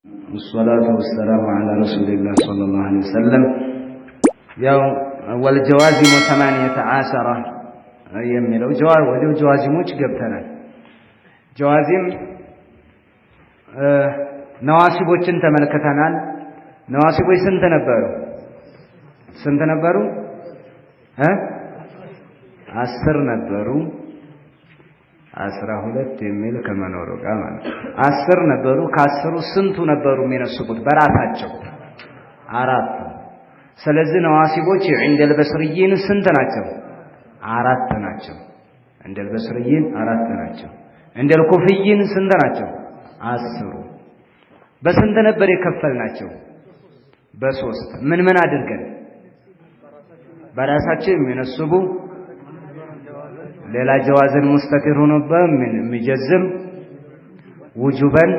والصلاة والسلام على رسول الله صلى الله عليه وسلم. يوم والجوازم 18 يميلو جوازموች ገብተናል። ጀዋዚም ነዋሲቦችን ተመልክተናል። ነዋሲቦች ስንት ነበሩ? 10 ነበሩ። 12 የሚል ከመኖሩ ጋር ማለት 10 ነበሩ። ከ10ሩ ስንቱ ነበሩ የሚነሱት በራሳቸው? 4። ስለዚህ ነዋሲቦች عند البصريين ስንት ናቸው? 4 ናቸው። عند البصريين 4 ናቸው። عند الكوفيين ስንት ናቸው? 10። በስንት ነበር የከፈልናቸው? በ3። ምን አድርገን? በራሳቸው የሚነስቡ ሌላ ጀዋዝን ሙስተቲር ሆኖ በሚጀዝም ውጁበን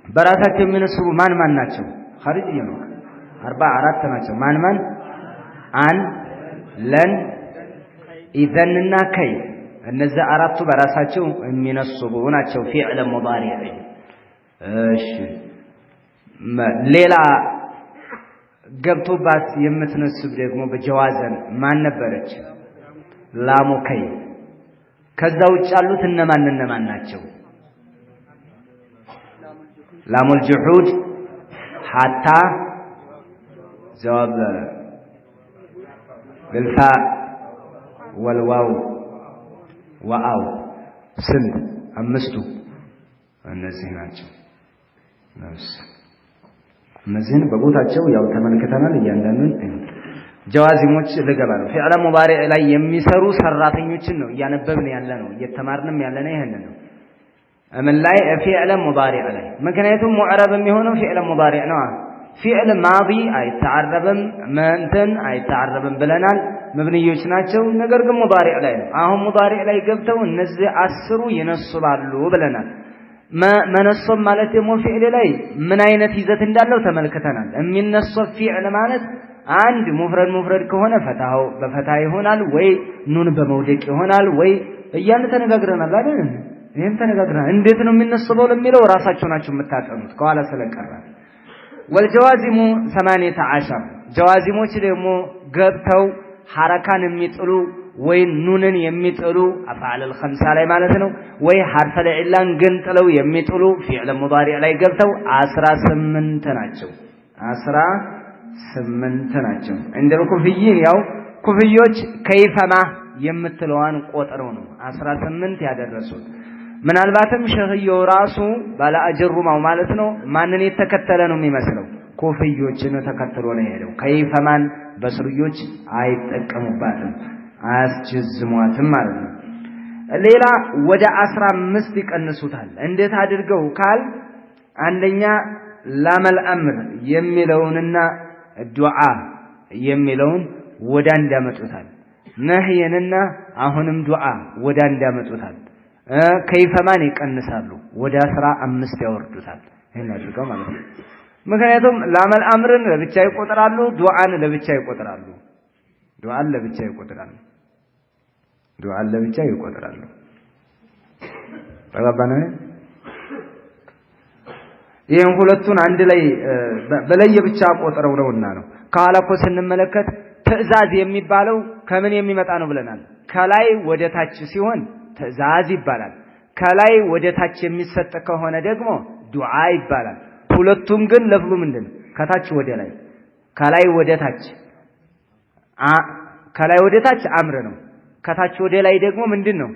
በራሳቸው የሚነስቡ ማን ናቸው? ኻሪጅ ነው። 4 ናቸው። ማን አን ለን ኢዘንና ከይ እነዚህ 4ቱ በራሳቸው የሚነስቡ ናቸው። ፊዕል ሙዳሪዕ ሌላ ገብቶባት የምትነስብ ደግሞ በጀዋዘን ማን ነበረች? ላሙ ከይ። ከዛ ውጭ ያሉት እነማን ናቸው? ላሙል ጁሁድ ሐታ ጀዋብ بالፋ ወልዋው ወአው ስንት? 5ቱ እነዚህ ናቸው። እነዚህን በቦታቸው ያው ተመልክተናል። እያንዳንዱን ጀዋዚሞች ልገባ ነው። ፊዕል ሙዳሪዕ ላይ የሚሰሩ ሰራተኞችን ነው እያነበብን ያለነው እየተማርንም ያለነው ይሄንን ነው። ምን ላይ? ፊዕል ሙዳሪዕ ላይ። ምክንያቱም ሙዕረብ የሚሆነው ፊዕል ሙዳሪዕ ነው። ፊዕል ማዲ አይተዓረብም፣ መንተን አይተዓረብም ብለናል። መብንዮች ናቸው። ነገር ግን ሙዳሪዕ ላይ ነው። አሁን ሙዳሪዕ ላይ ገብተው እነዚህ 10ሩ ይነስባሉ ብለናል። መነሶብ ማለት ደግሞ ፊዕል ላይ ምን አይነት ይዘት እንዳለው ተመልክተናል። የሚነሶብ ፊዕል ማለት አንድ ሙፍረድ ከሆነ ፈታው በፈታ ይሆናል፣ ወይ ኑን በመውደቅ ይሆናል፣ ወይ እያልን ተነጋግረናል አይደል? ይሄን ተነጋግረናል። እንዴት ነው የሚነስበው ለሚለው ራሳቸው ናቸው የምታጠኑት ከኋላ ስለቀረ። ወልጀዋዚሙ 18 ጀዋዚሞች ደግሞ ገብተው ሐረካን የሚጥሉ ወይ ኑንን የሚጥሉ አፍዓል ኸምሳ ላይ ማለት ነው። ወይ ሐርፈል ዒላን ግን ጥለው የሚጥሉ ፊዕል ሙዳሪዕ ላይ ገብተው 18 ናቸው። 18 ናቸው። እንደው ኩፍይን ያው ኩፍዮች ከይፈማ የምትለዋን ቆጥረው ነው 18 ያደረሱት። ምናልባትም ሸህየው ራሱ ባለ አጅሩማው ማለት ነው ማንን የተከተለ ነው የሚመስለው? ኩፍዮችን ተከትሎ ነው የሄደው። ከይፈማን በስርዮች አይጠቀሙባትም፣ አያስጀዝሟትም ማለት ነው። ሌላ ወደ 15 ይቀንሱታል። እንዴት አድርገው ካል አንደኛ ላመል አምር የሚለውንና ዱዓ የሚለውን ወደ አንድ ያመጡታል። ነህየንና አሁንም ዱዓ ወደ አንድ ያመጡታል። ከይፈማን ይቀንሳሉ፣ ወደ 15 ያወርዱታል። ይሄን አድርገው ማለት ነው። ምክንያቱም ላመል አምርን ለብቻ ይቆጥራሉ፣ ዱዓን ለብቻ ይቆጥራሉ። ዱዓን ለብቻ ይቆጥራሉ። ተባባነ። ይሄን ሁለቱን አንድ ላይ በለየ ብቻ ቆጥረው ነውና ነው። ከኋላ እኮ ስንመለከት ትዕዛዝ የሚባለው ከምን የሚመጣ ነው ብለናል። ከላይ ወደ ታች ሲሆን ትዕዛዝ ይባላል። ከላይ ወደ ታች የሚሰጥ ከሆነ ደግሞ ዱዓ ይባላል። ሁለቱም ግን ለፍሉ ምንድን? ከታች ወደ ላይ፣ ከላይ ወደ ታች። ከላይ ወደ ታች አምር ነው። ከታች ወደ ላይ ደግሞ ምንድነው?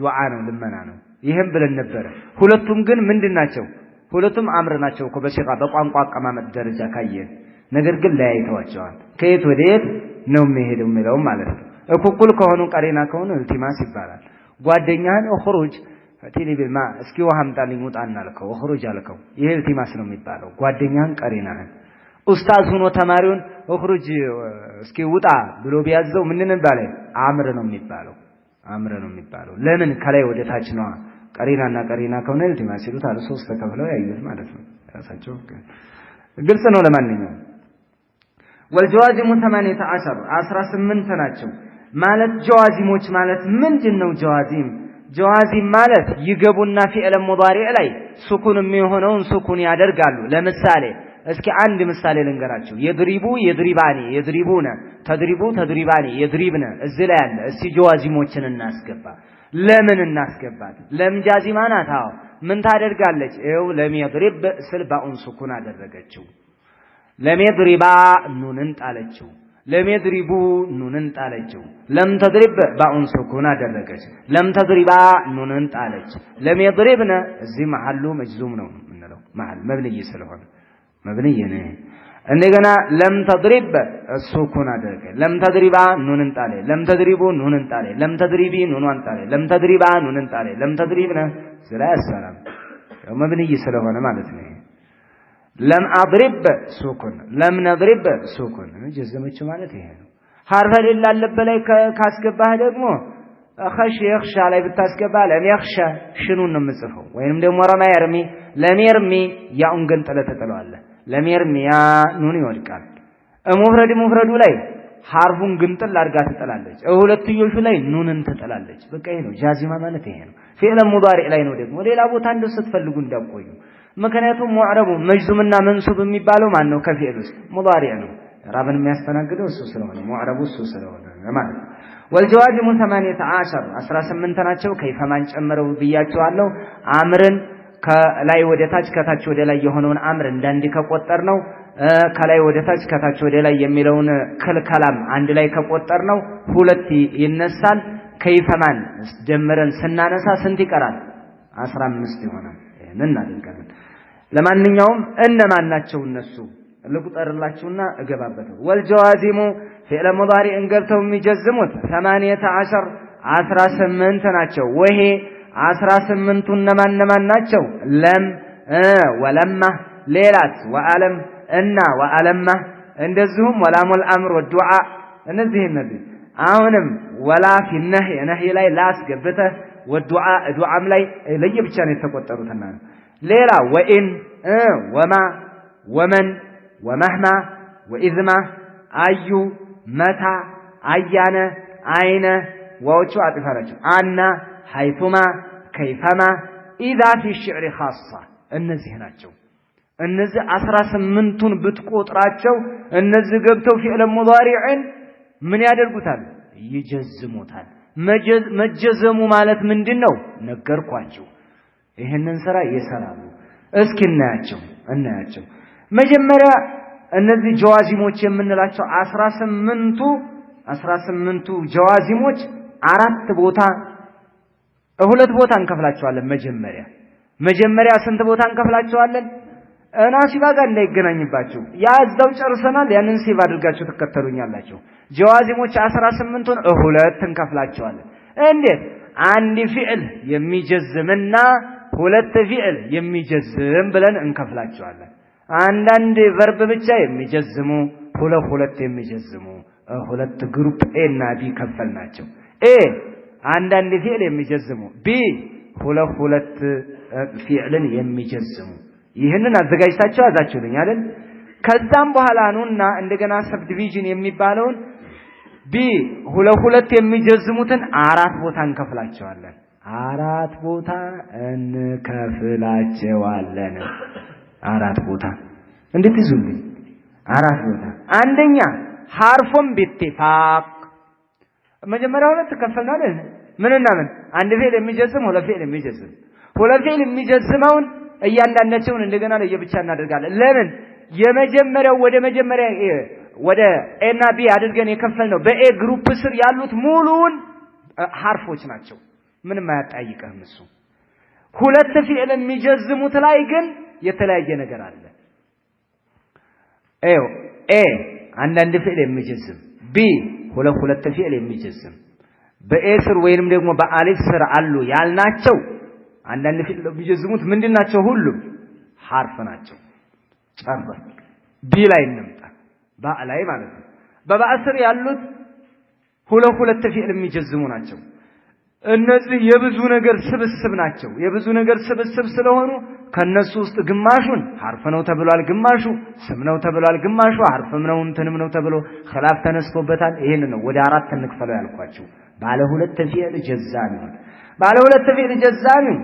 ዱዓ ነው፣ ልመና ነው። ይሄን ብለን ነበረ። ሁለቱም ግን ምንድናቸው? ሁለቱም አምር ናቸው እኮ በሲጋ በቋንቋ አቀማመጥ ደረጃ ካየን። ነገር ግን ለያይተዋቸዋል። ከየት ወደ የት ነው የሚሄደው የሚለው ማለት ነው። እኩል ከሆኑ ቀሪና ከሆኑ ኢልቲማስ ይባላል። ጓደኛህን እخرج ፈቲኒ ቢልማ እስኪ ውሃ አምጣልኝ ውጣና አልከው፣ እخرج አልከው፣ ይሄ ኢልቲማስ ነው የሚባለው። ጓደኛህን ቀሪናህን ኡስታዝ ሆኖ ተማሪውን እخرج እስኪ ውጣ ብሎ ቢያዘው ምን እንባለን? አምር ነው የሚባለው። ለምን? ከላይ ወደ ታች ነው። ቀሪና ከሆነ ኢልቲማስ ይሉት አለ። 3 ተከፍለው ያዩት ማለት ነው። ራሳቸው ግልጽ ነው። ለማንኛውም ወልጀዋዚሙ 18 ናቸው ማለት ጀዋዚሞች ማለት ምንድነው? ጀዋዚም ጀዋዚም ማለት ይገቡና ፊዕል ሙዳሪዕ ላይ ሱኩን የሚሆነውን ሱኩን ያደርጋሉ። ለምሳሌ እስኪ አንድ ምሳሌ ልንገራችሁ። የድሪቡ የድሪባኒ የድሪቡነ ተድሪቡ ተድሪባኒ የድሪብነ እዚህ ላይ አለ። እስቲ ጀዋዚሞችን እናስገባ። ለምን እናስገባት? ለም ጃዚማ ናት። አዎ ምን ታደርጋለች? ይኸው ለም የድሪብ ስል ባኡን ሱኩን አደረገችው። ለም የድሪባ ኑንን ጣለችው። ለም የድሪቡ ኑንን ጣለችው። ለም ተድሪብ ባኡን ሱኩን አደረገች። ለም ተድሪባ ኑንን ጣለች። ለም የድሪብነ እዚህ መሐሉ መጅዙም ነው የምንለው መሐል መብንይ ስለሆነ መብንይ ነው። እንደገና ለም ተድሪብ ሱኩን አደረገ። ለም ተድሪባ ኑንን ጣለ። ለም ተድሪቡ ኑንን ጣለ። ለም ተድሪቢ ኑኗን ጣለ። ለም ተድሪባ ኑንን ጣለ። ለም ተድሪብነ ስራ ሰላም ያው መብንይ ስለሆነ ማለት ነው። ለም አድሪብ ሱኩን ለም ነድሪብ ሱኩን ጀዘመች ማለት ይሄ ነው። ሐርፈ ሊል አለበት ላይ ካስገባህ ደግሞ ኸሽ የኽሻ ላይ ብታስገባ ለም የኽሻ ሽኑን ነው የምጽፈው። ወይንም ደግሞ ረማ የርሚ ለም የርሚ ያውን ግን ጥለህ ትጥለዋለህ። ለም የርሚ ያ ኑን ይወድቃል። ሙፍረዱ ላይ ሐርፉን ግን ጥል አድርጋ ትጥላለች። ሁለትዮሹ ላይ ኑንን ትጥላለች። በቃ ይሄ ነው ጃዚማ ማለት ይሄ ነው። ፊዕል ሙዳሪዕ ላይ ነው ደግሞ ሌላ ቦታ እንደው ስትፈልጉ እንዳቆዩ። ምክንያቱም ሙዕረቡ መጅዙምና መንሱብ የሚባለው ማን ነው? ከፊዕል ውስጥ ሙዳሪዕ ነው። ራብን የሚያስተናግደው እሱ ስለሆነ ሙዕረቡ እሱ ስለሆነ ማለት ነው። ወልጀዋዚሙ 18 ናቸው። ከይፈማን ጨምረው ብያቸዋለሁ። አምርን ከላይ ወደ ታች ከታች ወደ ላይ የሆነውን አምር እንዳንድ ከቆጠር ነው። ከላይ ወደ ታች ከታች ወደ ላይ የሚለውን ክልከላም አንድ ላይ ከቆጠር ነው ሁለት ይነሳል። ከይፈማን ጀምረን ስናነሳ ስንት ይቀራል? 15 ይሆናል። ይሄንን እናደርጋለን። ለማንኛውም እነማን ናቸው እነሱ ልቁጠርላችሁና እገባበታለሁ። ወልጀዋዚሙ ፊዕል ሙዳሪዕን ገብተው የሚጀዝሙት 18 ናቸው። ወሄ 18ቱ እነማን ናቸው? ለም ወለማ ሌላስ ወአለም እና ወአለማ እንደዚሁም ወላሙል አምር ወዱዓ እነዚህ አሁንም ወላ ፊነህ ነህይ ላይ ላስገብተህ ወዱዓ ዱዓም ላይ ለየብቻ ነው የተቆጠሩትና ሌላ ወኢን ወማ ወመን ወመህማ ወኢዝማ አዩ መታ አያነ አይነ ወዎቹ አጥፋራቸው አና ሐይቱማ ከይፈማ ኢዛ ፊ ሽዕሪ ኻሳ እነዚህ ናቸው። እነዚህ 18ቱን ብትቆጥራቸው እነዚህ ገብተው ፊዕል ሙዳሪዕን ምን ያደርጉታል? ይጀዝሙታል። መጀዘሙ ማለት ምንድነው? ነገርኳችሁ። ይሄንን ስራ ይሰራሉ። እስኪ እናያቸው። መጀመሪያ እነዚህ ጀዋዚሞች የምንላቸው 18ቱ ጀዋዚሞች ሁለት ቦታ እንከፍላቸዋለን። መጀመሪያ ስንት ቦታ እንከፍላቸዋለን? ናሲባ ጋር እንዳይገናኝባችሁ ያዛው ጨርሰናል። ያንን ሴቭ አድርጋችሁ ተከተሉኛላችሁ። ጀዋዚሞች 18ቱን ሁለት እንከፍላቸዋለን። እንዴት? አንድ ፊዕል የሚጀዝምና ሁለት ፊዕል የሚጀዝም ብለን እንከፍላቸዋለን። አንዳንድ ቨርብ ብቻ የሚጀዝሙ ሁለት የሚጀዝሙ ሁለት ግሩፕ ኤ እና ቢ ከፈልናቸው። ኤ አንዳንድ ፊዕል የሚጀዝሙ፣ ቢ ሁለት ፊዕልን የሚጀዝሙ። ይህንን አዘጋጅታችሁ አዛችሁልኝ አይደል? ከዛም በኋላ ነውና እንደገና ሰብ ዲቪዥን የሚባለውን ቢ ሁለት የሚጀዝሙትን 4 ቦታ እንከፍላቸዋለን። 4 ቦታ እንከፍላቸዋለን። 4 ቦታ እንዴት ይዙልኝ? 4 ቦታ። አንደኛ ሐርፉን ቢትፋቅ መጀመሪያ ሁለት ከፈልናል። ምንና ምን? አንድ ፊዕል የሚጀዝም ሁለት ፊዕል የሚጀዝም የሚጀዝመውን እያንዳንዳቸውን እንደገና ለየብቻ እናደርጋለን። ለምን? የመጀመሪያው ወደ ኤ እና ቢ አድርገን የከፈልነው በኤ ግሩፕ ስር ያሉት ሙሉውን ሐርፎች ናቸው። ምንም አያጣይቅህም እሱ። ሁለት ፊዕል የሚጀዝሙት ላይ ግን የተለያየ ነገር አለ። ኤ አንዳንድ ፊዕል የሚጀዝም፣ ቢ ሁለት ፊዕል የሚጀዝም በኤ ስር ወይንም ደግሞ በአሊፍ ስር አሉ ያልናቸው አንዳንድ ፊዕል የሚጀዝሙት ምንድናቸው? ሁሉም ሐርፍ ናቸው። ጨርሰን ቢ ላይ እንምጣ። ባእ ላይ ማለት ነው። በባእ ስር ያሉት ሁለት ፊዕል የሚጀዝሙ ናቸው። እነዚህ የብዙ ነገር ስብስብ ናቸው። የብዙ ነገር ስብስብ ስለሆኑ ከነሱ ውስጥ ግማሹን ሐርፍ ነው ተብሏል፣ ግማሹ ስም ነው ተብሏል፣ ግማሹ ሐርፍም ነው እንትንም ነው ተብሎ ኺላፍ ተነስቶበታል። ይሄን ነው ወደ 4 እንክፈለው ያልኳችሁ። ባለ ሁለት ፊዕል ጀዛም ይሁን ባለ ሁለት ፊዕል ጀዛሚው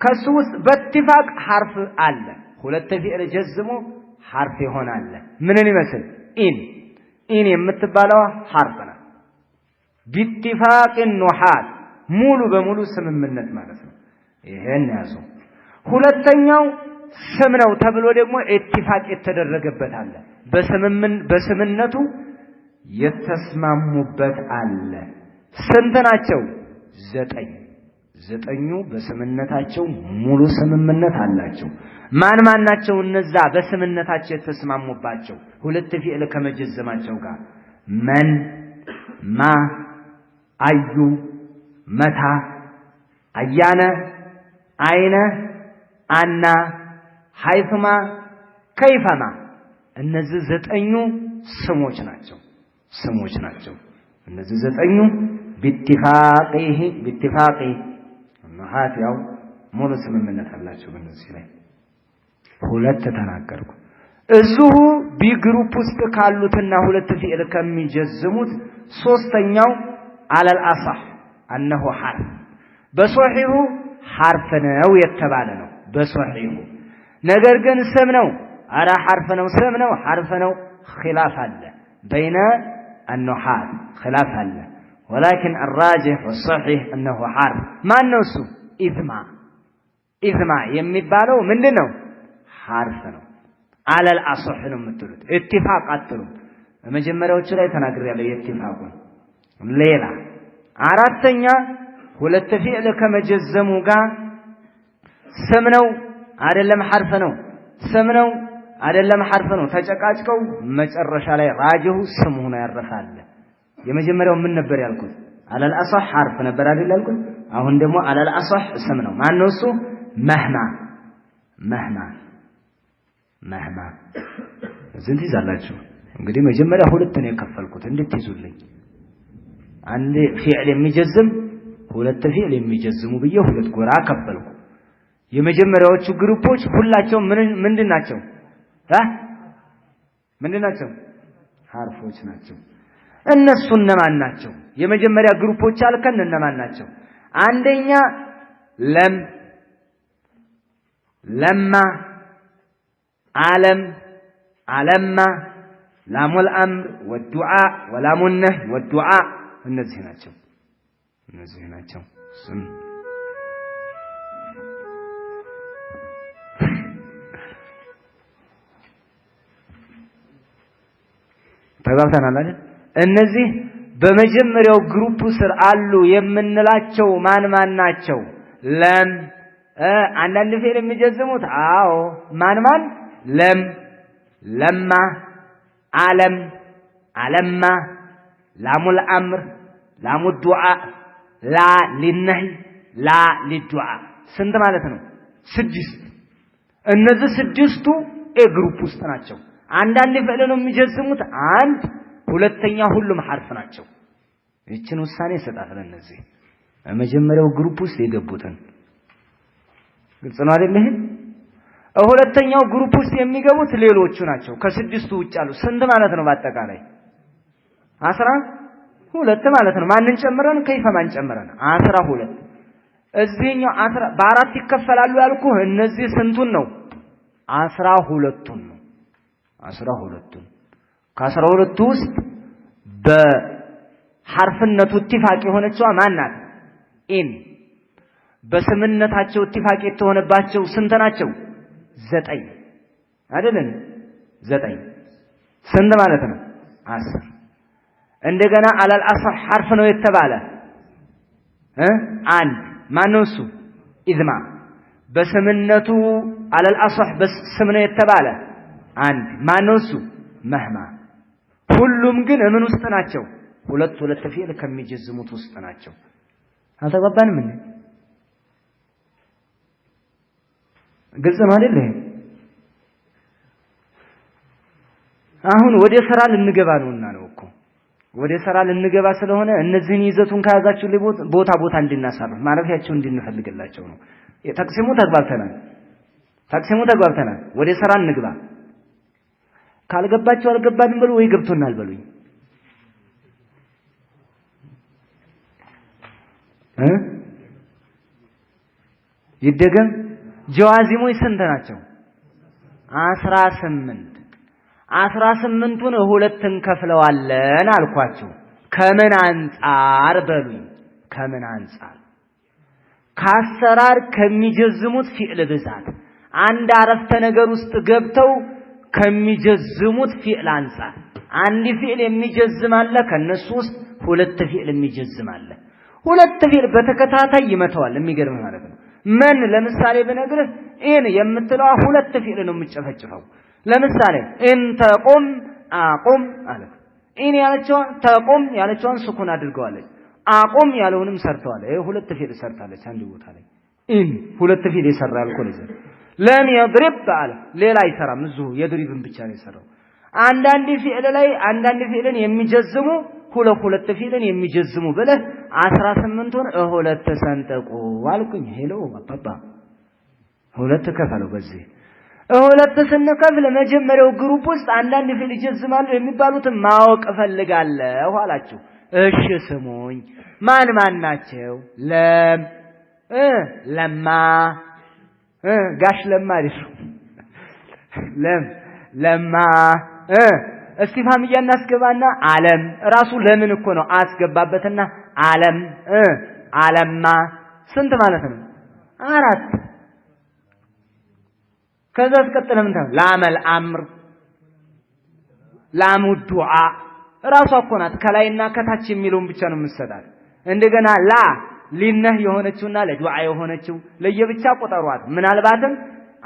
ከሱ ውስጥ በትፋቅ ሐርፍ አለ ሁለት ፊዕል ጀዝሞ ሐርፍ ይሆናል ምንን ይመስል ኢን የምትባለው ሐርፍ ነው ቢትፋቅ ኑሐት ሙሉ በሙሉ ስምምነት ማለት ነው ይሄን ያዙ ሁለተኛው ስም ነው ተብሎ ደግሞ ኢትፋቅ የተደረገበት አለ በስምነቱ የተስማሙበት አለ ስንት ናቸው ዘጠኙ በስምነታቸው ሙሉ ስምምነት አላቸው ማን ናቸው እነዛ በስምነታቸው የተስማሙባቸው ሁለት ፊዕል ከመጀዘማቸው ጋር መን ማ አዩ መታ አያነ አይነ አና ሐይፍማ ከይፈማ እነዚህ ዘጠኙ ስሞች ናቸው እነዚህ ዘጠኙ ቢትፋቂ ኑሐት ያው ሙሉ ስምምነት አላቸው በእነዚህ ላይ ሁለት ተናገርኩ እዚሁ ቢግሩፕ ውስጥ ካሉትና ሁለት ፊዕል ከሚጀዝሙት ሶስተኛው አለል አሳህ انه حرف በሶሒሁ ሐርፍ ነው የተባለ ነው በሶሒሁ ነገር ግን ስም ነው አራ ሐርፍ ነው ስም ነው ሐርፍ ነው خلاف አለ بين النحاة خلاف አለ ولكن الراجح والصحيح انه حرف ማን ነው እሱ ኢዝማ የሚባለው ምንድነው ሐርፍ ነው አለል አስህ ነው የምትሉት ኢትፋቅ አትሉም በመጀመሪያዎቹ ላይ ተናግሬያለሁ የኢትፋቁን ሌላ አራተኛ ሁለት ፊዕል ከመጀዘሙ ጋር ስም ነው አይደለም ሐርፍ ነው ስም ነው አይደለም ሐርፍ ነው ተጨቃጭቀው መጨረሻ ላይ ራጅሁ ስም ሆኖ ያረፋል የመጀመሪያው ምን ነበር ያልኩት አለል አስህ ሐርፍ ነበር አይደል ያልኩት አሁን ደግሞ አለል አስህ ስም ነው ማን ነው እሱ መህማ ዝንት ይዛላችሁ እንግዲህ መጀመሪያ ሁለት ነው የከፈልኩት እንድትይዙልኝ አንድ ፊዕል የሚጀዝም ሁለት ፊዕል የሚጀዝሙ ብዬ ሁለት ጎራ ከፈልኩ የመጀመሪያዎቹ ግሩፖች ሁላቸው ምንድናቸው ምንድናቸው ሐርፎች ናቸው እነሱ እነማን ናቸው የመጀመሪያ ግሩፖች አልከን እነማን ናቸው አንደኛ ለማ ዓለም ዓለማ ላሙል አምር ወዱዓ ወላሙን ነህ ወዱዓ እነዚህ ናቸው ስም ተጋብተናል አይደል እነዚህ በመጀመሪያው ግሩፕ ስር አሉ የምንላቸው ማን ናቸው አንዳንድ ፊዕል የሚጀዝሙት አዎ ማን ለማ ዓለም ዓለማ ላሙል አምር ላሙ ዱዓ ላ ሊነህ ላ ሊዱዓ ስንት ማለት ነው ስድስት እነዚህ ስድስቱ ግሩፕ ውስጥ ናቸው አንዳንድ ፊዕል ነው የሚጀዝሙት አንድ ሁለተኛ ሁሉም ሐርፍ ናቸው እቺን ውሳኔ ሰጣት ለነዚህ በመጀመሪያው ግሩፕ ውስጥ የገቡትን ግልጽ ነው አይደል ሁለተኛው ግሩፕ ውስጥ የሚገቡት ሌሎቹ ናቸው ከስድስቱ ውጭ ያሉ ስንት ማለት ነው በአጠቃላይ 12 ማለት ነው ማንን ጨምረን ከይፈማን ጨምረን 12 እዚህኛው በአራት ይከፈላሉ ያልኩ እነዚህ ስንቱን ነው 12ቱን ነው 12ቱን ከ12ቱ ውስጥ በሐርፍነቱ ኢትፋቅ የሆነችው ማን ናት በስምነታቸው ኢትፋቅ የተሆነባቸው ስንት ናቸው 9 አይደለም 9 ስንት ማለት ነው 10 እንደገና አለል አስህ ሐርፍ ነው የተባለ አንድ ማን ነው እሱ ኢዝማ በስምነቱ አለል አስህ በስም ነው የተባለ አንድ ማን ነው እሱ መህማ ሁሉም ግን ምን ውስጥ ናቸው ሁለት ፊዕል ከሚጀዝሙት ውስጥ ናቸው አልተባባንም እንዴ ግልጽ ነው አይደል አሁን ወደ ስራ ልንገባ ነውና ነው እኮ ወደ ስራ ልንገባ ስለሆነ እነዚህን ይዘቱን ከያዛችሁ ቦታ እንድናሳርፍ ማረፊያቸው እንድንፈልግላቸው ነው ተቅሲሙ ተግባብተናል ወደ ስራ እንግባ ካልገባችሁ አልገባንም በሉ ወይ ገብቶናል በሉኝ ይደገም ጀዋዚሞች ስንት ናቸው? 18ቱን ሁለት እንከፍለዋለን አልኳችሁ። ከምን አንፃር በሉኝ? ከምን አንፃር? ከአሰራር ከሚጀዝሙት ፊዕል ብዛት አንድ አረፍተ ነገር ውስጥ ገብተው ከሚጀዝሙት ፊዕል አንፃር አንድ ፊዕል የሚጀዝም አለ፣ ከነሱ ውስጥ ሁለት ፊዕል የሚጀዝም አለ። ሁለት ፊዕል በተከታታይ ይመታዋል። የሚገርም ማለት ነው። መን ለምሳሌ ብነግርህ ኢን የምትለዋ ሁለት ፊዕል ነው የምትጨፈጭፈው። ለምሳሌ እንተቁም አቁም አለ። ኢን ያለችዋን ተቁም ያለችዋን ስኩን አድርገዋለች። አቁም ያለውንም ሰርተዋል። ይሄ ሁለት ፊዕል ሰርታለች አንድ ቦታ ላይ። ኢን ሁለት ፊዕል ይሰራል እኮ ለዚህ ለም يضرب አለ። ሌላ አይሰራም። እዚሁ የድሪብን ብቻ ነው የሰራው። አንዳንድ ፊዕል ላይ አንዳንድ ፊዕልን የሚጀዝሙ ሁለት ፊዕልን የሚጀዝሙ ብለህ 18ቱን ሁለት ሰንጠቁ አልኩኝ። ሄሎ አባባ ሁለት ከፈለው። በዚህ ሁለት ስንከፍል መጀመሪያው ግሩፕ ውስጥ አንዳንድ ፊዕል ይጀዝማሉ የሚባሉትን ማወቅ እፈልጋለሁ አላችሁ። እሺ ስሙኝ። ማን ናቸው? ለማ ጋሽ ለማ አይደል? ለማ እስቲፋም እያናስገባና ዓለም ራሱ ለምን እኮ ነው አስገባበትና ዓለም ዓለማ ስንት ማለት ነው? 4 ከዛ አስቀጥለም እንታ ላመል አምር ላሙ ዱዓ ራሷ እኮ ናት ከላይና ከታች የሚለውን ብቻ ነው የምትሰጣት። እንደገና ላ ሊነህ የሆነችውና ለዱዓ የሆነችው ለየብቻ ቆጠሯት። ምናልባትም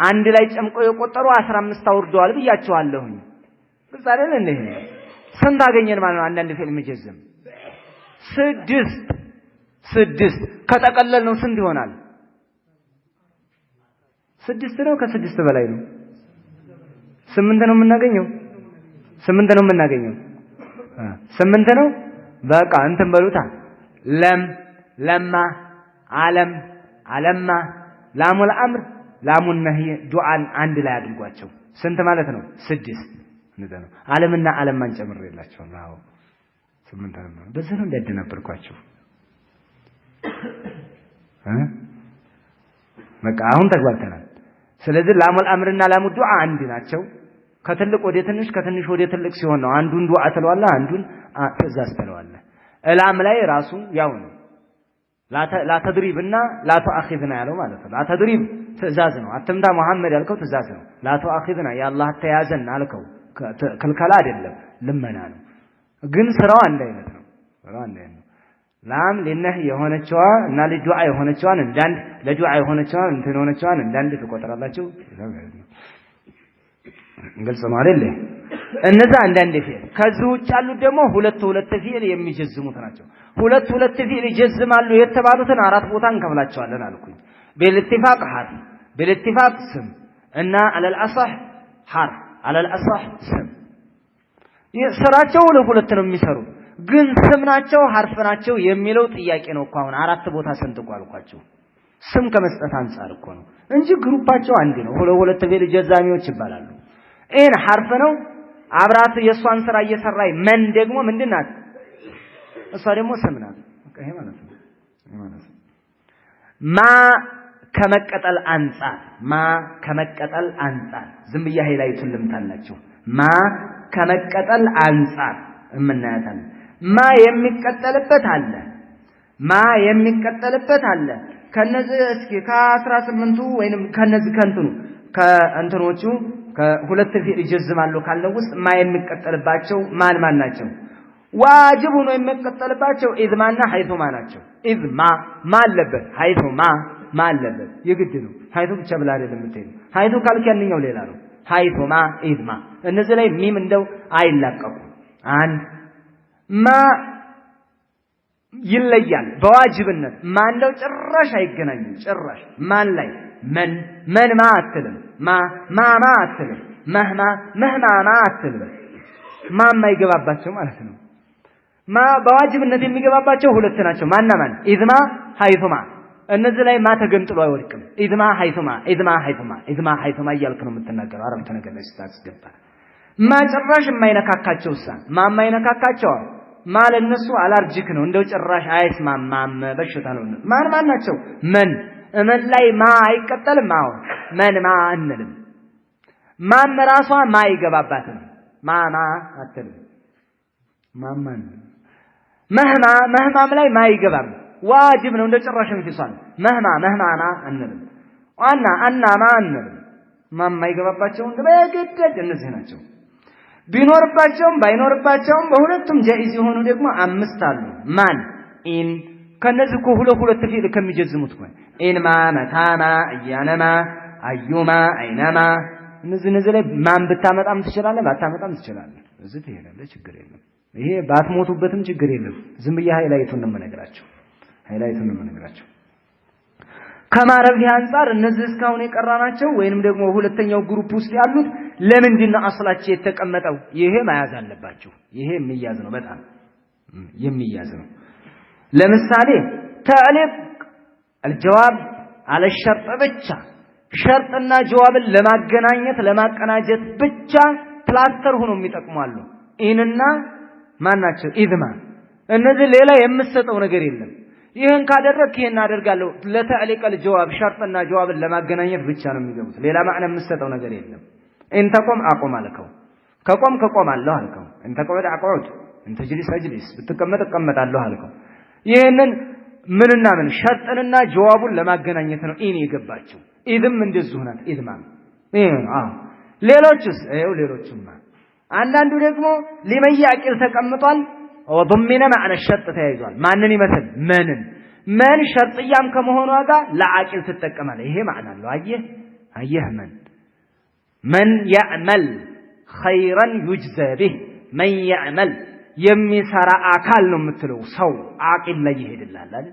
አንድ ላይ ጨምቆ የቆጠሩ 15 አውርደዋል ብያቸዋለሁኝ። ግልጽ አይደል እንዴ? ስንት አገኘን ማለት ነው? አንዳንድ ፊዕል የሚጀዝም 6 ከጠቀለል ነው ስንት ይሆናል? 6 ነው። ከ6 በላይ ነው። 8 ነው የምናገኘው። 8 ነው። በቃ እንትን በሉታ ለማ ዓለም ዓለማ ላሙል አምር ላሙን ነህይ ዱዓን አንድ ላይ አድርጓቸው ስንት ማለት ነው? 6 እንደዛ ነው። ዓለምና ዓለማን ጨምሬላችሁ ነው 8 ነው። በዚህ ነው እንዳደናበርኳችሁ። በቃ አሁን ተግባብተናል። ስለዚህ ላሙል አምርና ላሙ ዱዓ አንድ ናቸው። ከትልቅ ወደ ትንሽ ከትንሽ ወደ ትልቅ ሲሆን ነው አንዱን ዱዓ ትለዋለህ፣ አንዱን ትእዛዝ ትለዋለህ። እላም ላይ ራሱ ያው ነው። ላተድሪብና ላተአኺዝና ያለው ማለት ነው። ላተድሪብ ትእዛዝ ነው። አትምታ መሐመድ ያልከው ትእዛዝ ነው። ላተአኺዝና ያላህ ተያዘን አልከው ክልከላ አይደለም፣ ልመና ነው። ግን ስራው አንድ አይነት ነው። ላም ለነህ የሆነችዋ እና ለዱዓ የሆነችዋን እንዳንድ ለዱዓ የሆነችዋን እንትን የሆነችዋን እንዳንድ ትቆጥራላችሁ። ግልጽ ነው አይደል? እነዛ አንዳንድ ፊዕል ከዚህ ውጭ ያሉት ደግሞ ሁለት ፊዕል የሚጀዝሙት ናቸው። ሁለት ፊዕል ይጀዝማሉ የተባሉትን 4 ቦታ እንከፍላቸዋለን አልኩኝ። بالاتفاق حرف بالاتفاق ስም እና على الاصح حرف على الاصح ስም ስራቸው ሁለት ነው የሚሰሩት፣ ግን ስም ናቸው ሐርፍ ናቸው የሚለው ጥያቄ ነው እኮ አሁን 4 ቦታ ሰንጥቆ አልኳቸው። ስም ከመስጠት አንፃር እኮ ነው እንጂ ግሩፓቸው አንድ ነው። ሁለት ፊዕል ጀዛሚዎች ይባላሉ። ኢን ሐርፍ ነው አብራት የሷን ስራ እየሰራይ መን ደግሞ ምንድናት? እሷ ደግሞ ስም ናት። ይሄ ማለት ነው። ማ ከመቀጠል አንፃር ዝም ብያ ላይ ትልምታላችሁ። ማ ከመቀጠል አንፃር እምናያታለን። ማ የሚቀጠልበት አለ። ከነዚህ እስኪ ከ18ቱ ወይንም ከነዚህ ከእንትኖቹ ከሁለት ፊዕል ይጀዝማሉ ካለው ውስጥ ማ የሚቀጠልባቸው ማን ናቸው? ዋጅብ ሆኖ የሚቀጠልባቸው ኢዝማና ሐይቱማ ናቸው። ኢዝማ ማለበት ሐይቱማ ማለበት የግድ ነው። ሐይቱ ብቻ ብላ አይደለም የምትሄዱ። ሐይቱ ካልክ ያንኛው ሌላ ነው። ሐይቱማ ኢዝማ እነዚህ ላይ ሚም እንደው አይላቀቁም። አንድ ማ ይለያል በዋጅብነት ማ እንደው ጭራሽ አይገናኙም። ጭራሽ ማን ላይ መን ማ አትልም። ማ አትልም። መህማ አትልም። ማ የማይገባባቸው ማለት ነው። ማ በዋጅብነት የሚገባባቸው ሁለት ናቸው። ማን ኢዝማ ሐይቱማ። እነዚህ ላይ ማ ተገንጥሎ አይወድቅም። ኢዝማ ሐይቱማ እያልክ ነው የምትናገረው አረፍተ ነገር ላይ ስታስገባ። ማ ጭራሽ የማይነካካቸው የማይነካካቸው ለእነሱ አላርጂክ ነው። እንደው ጭራሽ አይስማማም፣ በሽታ ነው። ማን ናቸው? መን እመን ላይ ማ አይቀጠልም አዎ መን ማ እንልም ማም ራሷ ማ ይገባባታል ማማ አትልም ማማን መህማም ላይ ማ ይገባም ዋጅብ ነው እንደ ጭራሽም ፊሷል መህማማ እንልም አናማ እንልም ማማ ይገባባቸው በግድ እነዚህ ናቸው ቢኖርባቸውም ባይኖርባቸውም በሁለቱም ጃኢዝ የሆኑ ደግሞ አምስት አሉ ማን ኢን ከነዚህ ሁለት ፊል ከሚጀዝሙት ነው ኢንማ መታማ አያነማ አዩማ አይናማ እነዚህ ላይ ማን ብታመጣም ትችላለህ ባታመጣም ትችላለህ እዚህ ትሄዳለህ ችግር የለም ይሄ ባትሞቱበትም ችግር የለም ዝም ብዬ ሃይላይቱን ነው የምነግራቸው ከማረብ አንፃር እነዚህ እስካሁን የቀራናቸው ወይንም ደግሞ ሁለተኛው ግሩፕ ውስጥ ያሉት ለምንድን ነው አስላቸው የተቀመጠው ይሄ መያዝ አለባችሁ ይሄ የሚያዝ ነው በጣም የሚያዝ ነው ለምሳሌ ተዕሊቅ الجواب على الشرط ብቻ ሸርጥና ጀዋብን ለማገናኘት ለማቀናጀት ብቻ ፕላስተር ሆኖ የሚጠቅማሉ ኢንና ማናቸው ኢዝማ እነዚህ ሌላ የምሰጠው ነገር የለም ይሄን ካደረክ ይሄን አደርጋለሁ ለተዕሊቅ الجواب ሸርጥና ጀዋብን ለማገናኘት ብቻ ነው የሚገቡት ሌላ ማዕና የምሰጠው ነገር የለም እንተቆም አቆም አልከው ከቆም አለሁ አልከው እንተቆም አቆም እንተጅሊስ አጅሊስ ብትቀመጥ እቀመጣለሁ አልከው ይሄንን ምንና ምን ሸርጥንና ጀዋቡን ለማገናኘት ነው ኢን የገባቸው ኢድም እንደዚህ ሆናት ኢድማም ሌሎችማ አንዳንዱ ደግሞ ሊመያቂል ተቀምጧል ወضمن معنى الشرط ተያይዟል ማንን ይመስል መን ሸርጥያም ከመሆኑ ጋር ለአቂል ተጠቀማለ ይሄ ማዕና አለው አየህ መን يعمل خيرا يجزى به من يعمل የሚሰራ አካል ነው የምትለው ሰው አቂል ላይ ይሄድላል አይደል